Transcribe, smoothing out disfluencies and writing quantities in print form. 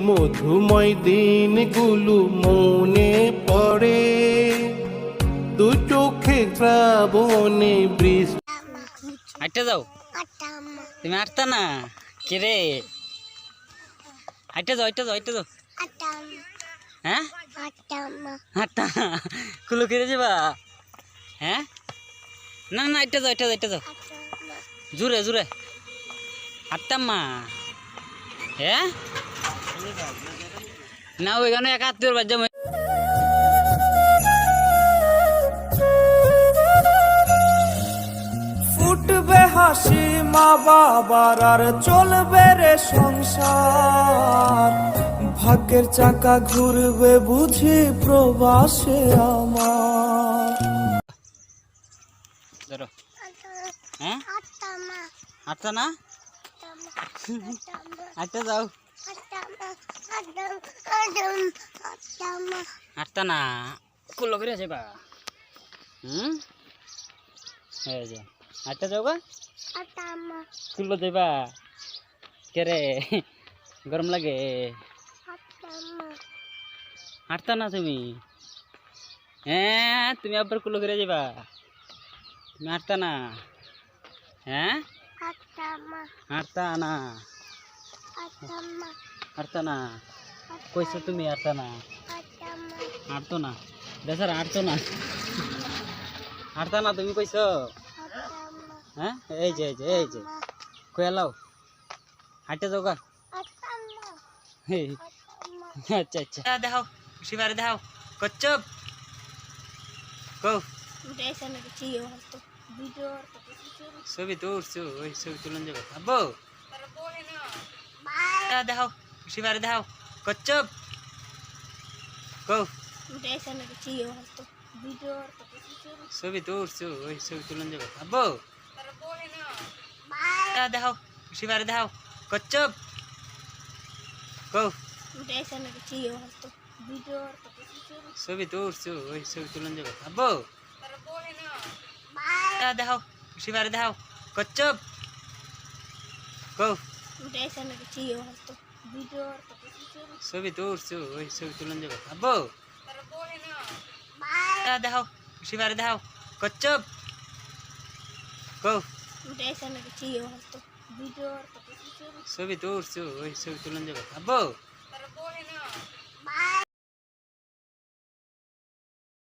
মধুময় দিনগুলো মনে পড়ে, দু চোখে শ্রাবণে বৃষ্টি। হাঁটতে যাও, তুমি হাঁটতা না কে রে? হাঁটতে যাও, হাঁটতে যাও, হাঁটতে যাও। হ্যাঁ হাঁটতা কুলো কেড়ে যাবা? হ্যাঁ না না, হাঁটতে যাও, হাঁটতে যাও, হাঁটতে যাও, জোরে জোরে হাঁটতাম মা। হ্যাঁ না, ওইখানে এক আত্মীয়র বাদ যাবো। ফুটবে হাসি মা বাবার, আর চলবে রে সংসার। ভাগ্যের চাকা ঘুরবে বুঝি প্রবাসে আমার। ধরো। হ্যাঁ হাঁটতা না, হাঁটতে যাও। হাঁটতা না কুলো করে যাবা। এই যে হাঁটতে যাও গা, কুলো যাবা কে রে? গরম লাগে। হাঁটতা না তুমি? হ্যাঁ তুমি আবার কুলো করে যাবা, তুমি হাঁটতা না? হ্যাঁ হাঁটতা না, হাঁটতা না কইছো তুমি? হাঁটতা না, হাঁটতো না বেচারা, হাঁটতো না, হাঁটতা না তুমি কইছো? হ্যাঁ এই যে এই যে এই যে কয়ে লাও, হাঁটতে যাও গা। আচ্ছা আচ্ছা দেখাও, শিবারে দেখাও কচ্ছপ কো। ছবি তো উঠছো, ওই ছবি তুলন যাবে আব্বু। দেখাও শিবারে দেখাও কচ্ছপ কো। ছবি তো উঠছো, ওই ছবি তুলন যাবে আব্বু। দেখাও শিবারে দেখাও কচ্ছপ কো। ছবি তো উঠছো, ওই ছবি তুলন যাবে আব্বু। দেখাও শিবারে দেখাও কচ্ছপ কো। ছবি তো উঠছো, ওই ছবি তুলন যাবে আব্বু। দেখাও শিবারে দেখাও কচ্ছপ কো। ছবি তো উঠছো, ওই ছবি তুলন যাবে আব্বু।